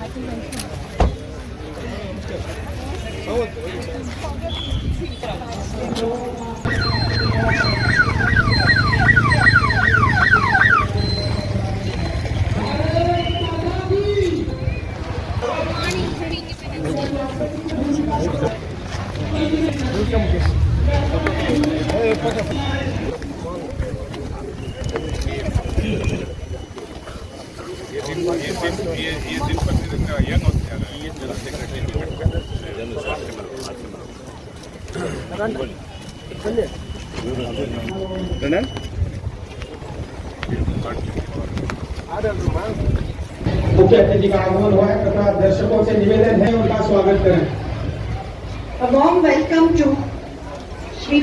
मुख्य अतिथि का आगमन हुआ है तथा दर्शकों से निवेदन है उनका स्वागत करें। A warm welcome to Shri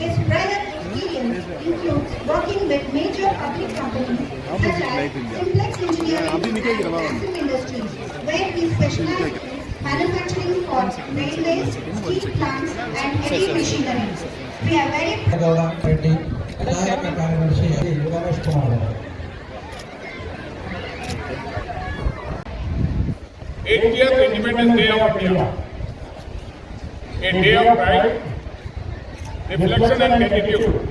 His prior experience includes working with major public companies such as Simplex Engineering and Maxim Industries, where he specialized in manufacturing for railways, steel plants and heavy machinery. We are very th Independence Day of India, a day of pride, reflection and gratitude.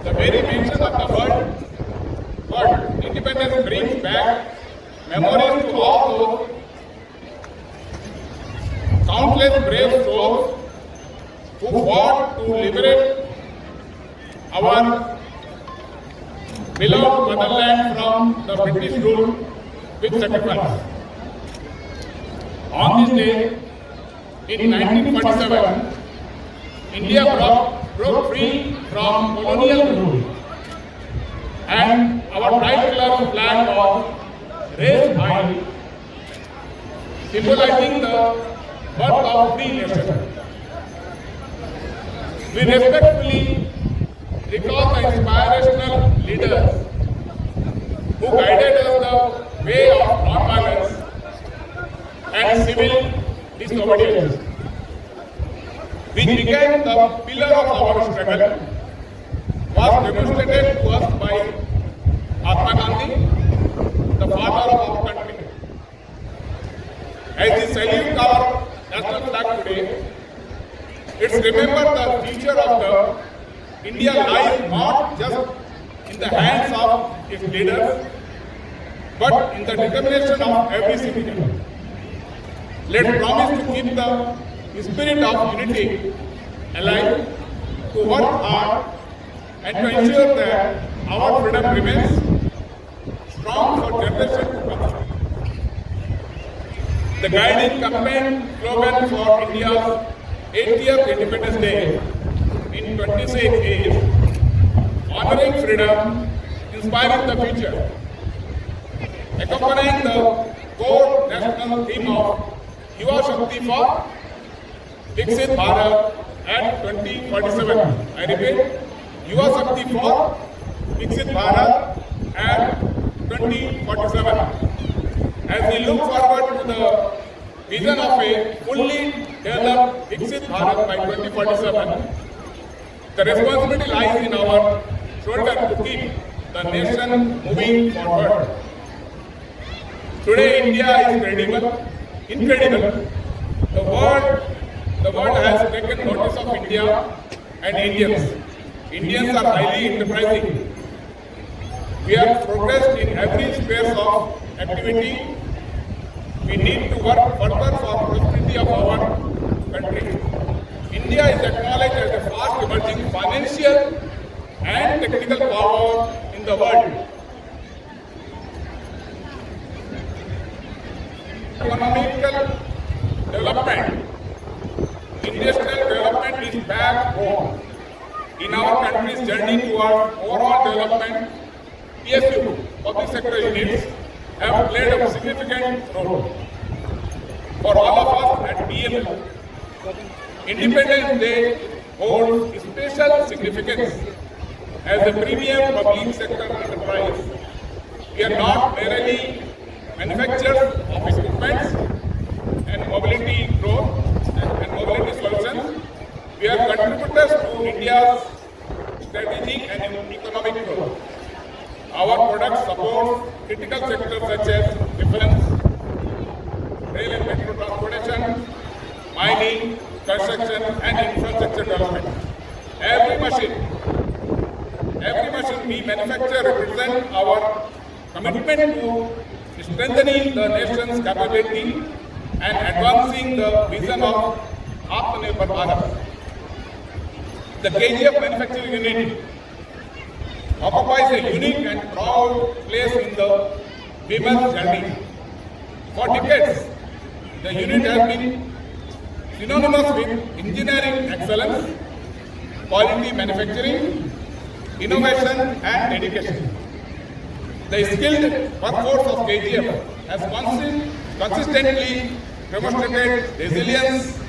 The very mention of the word independence brings back memories to all those countless brave souls fought to liberate our beloved motherland from the British rule with sacrifice. On this day, in 1947, India broke free from colonial rule, and our bright colored flag was raised high, symbolizing the birth of free nation. We respectfully recall the inspirational leaders who guided us the way of non-violence and civil disobedience, which became the pillar of our struggle, was demonstrated to us by Mahatma Gandhi, the father of our country. As we salute our national flag today, it's remember the future of the India lies not just in the hands of its leaders, but in the determination of every citizen. Let's promise to keep the spirit of unity alive, to work hard, and to ensure that our freedom remains strong for generations to come. The guiding campaign slogan for India's 80th Independence Day in 26 is honoring freedom, inspiring the future. Accompanying the core national theme of Yuva Shakti for Viksit Bharat at 2047. I repeat, Yuva Shakti for Viksit Bharat at 2047. As we look forward to the vision of a fully developed Viksit Bharat by 2047, the responsibility lies in our shoulder to keep the nation moving forward. Today India is incredible. The world has taken notice of India and Indians. Indians are highly enterprising. We have progressed in every space of activity. We need to work further for prosperity of our country. India is acknowledged as a fast emerging financial and technical power in the world. Economical development, industrial development is backbone in our country's journey toward overall development. PSU, public sector units, have played a significant role. For all of us at PMU, Independence Day holds special significance as a premium public sector enterprise. We are not merely manufacturers of equipment and mobility growth and mobility solutions. We are contributors to India's strategic and economic growth. Our products support critical sectors such as defense, rail and metro transportation, mining, construction and infrastructure development. Every machine we manufacture represents our commitment to strengthening the nation's capability and advancing the vision of Atmanirbhar Bharat. The KGF manufacturing unit occupies a unique and proud place in the women's journey. For decades, the unit has been synonymous with engineering excellence, quality manufacturing, innovation and dedication. The skilled workforce of KGF has consistently demonstrated resilience,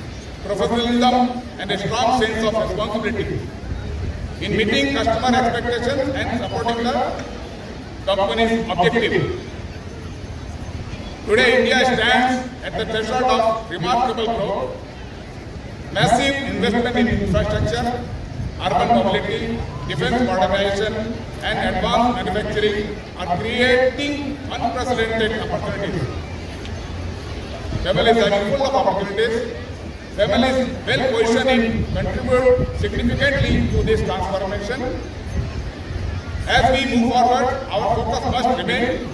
professionalism and a strong sense of responsibility in meeting customer expectations and supporting the company's objective. Today, India stands at the threshold of remarkable growth. Massive investment in infrastructure, urban mobility, defense modernization, and advanced manufacturing are creating unprecedented opportunities. BEML is full of opportunities. BEML is well positioned to contribute significantly to this transformation. As we move forward, our focus must remain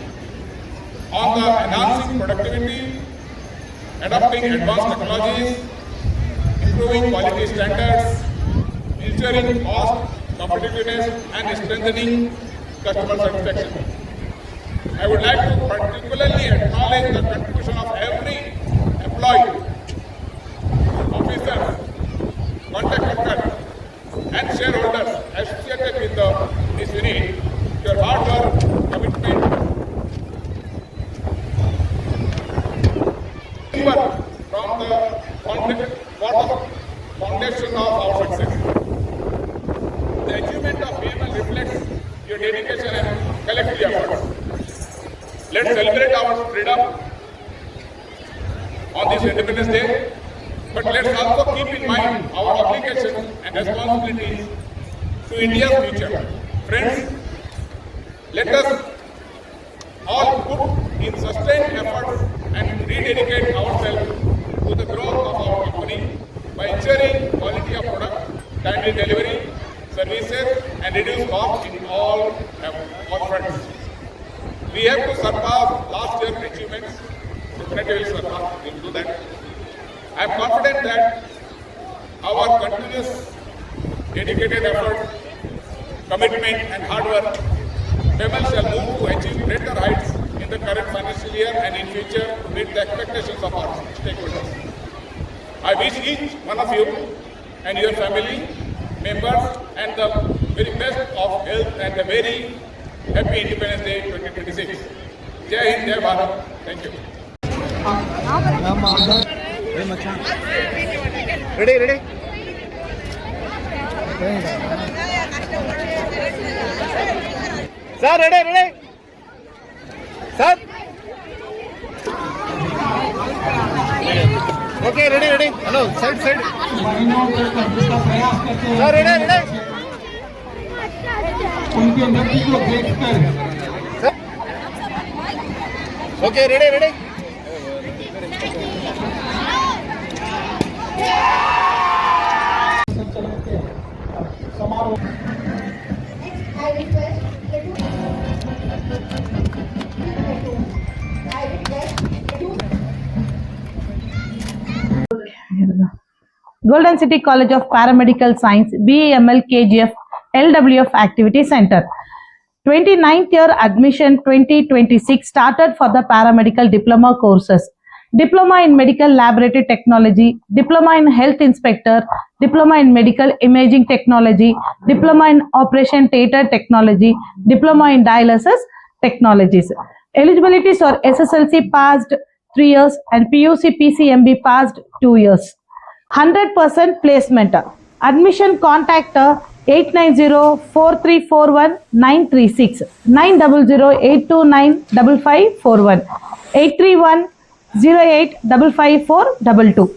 on the enhancing productivity, adopting advanced technologies, improving quality standards, ensuring cost competitiveness, and strengthening customer satisfaction. I would like to particularly acknowledge the contribution of every employee, officer, contact worker, and shareholders associated with this unit. Your hard work, commitment, teamwork from the foundation of our success. The achievement of BML reflects your dedication and collective efforts. Let's celebrate our freedom on this Independence Day, but let's also keep in mind our obligations and responsibilities to India's future. Friends, let us all put in sustained efforts and rededicate ourselves to the growth of our company by ensuring quality of product, timely delivery, services, and reduce costs in all fronts. We have to surpass last year's achievements. Definitely we'll do that. I am confident that our continuous dedicated effort, commitment, and hard work, BML shall move to achieve greater heights in the current financial year and in future to meet the expectations of our stakeholders. I wish each one of you and your family members and the very best of health and a very happy Independence Day 2026. Jai Hind, Jai Bharat. Thank you. Ready? Sir, ready? Sir? Okay, ready? Hello, side. Sir, ready? उनके नृत्य को देखकर Okay, ready? समारोह I request Golden City College of Paramedical Science, BAML KGF, LWF Activity Center. 29th year admission 2026 started for the paramedical diploma courses. Diploma in Medical Laboratory Technology, Diploma in Health Inspector, Diploma in Medical Imaging Technology, Diploma in Operation Theatre Technology, Diploma in Dialysis Technologies. Eligibilities are SSLC passed 3 years and PUC PCMB passed 2 years. 100% placement. Admission contact 890-4341-936, 900-829-5541, 831-08-55422.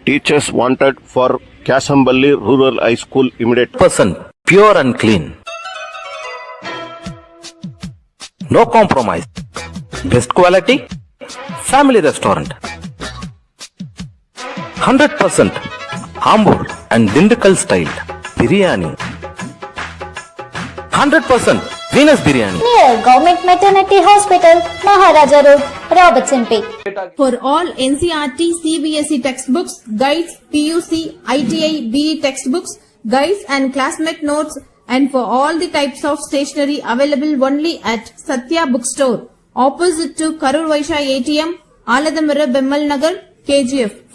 Teachers wanted for Kasambally Rural High School immediate. % pure and clean. No compromise. Best quality. Family restaurant. 100% Ambur and Dindukal style biryani. 100% Venus Biryani. Near Government Maternity Hospital, Maharaja Road, Robertson Pay. For all NCERT, CBSE textbooks, guides, PUC, ITI, BE textbooks, guides and classmate notes, and for all the types of stationery available only at Satya Bookstore, opposite to Karur Vaishya ATM, Aladamara, Bemmal Nagar, KGF.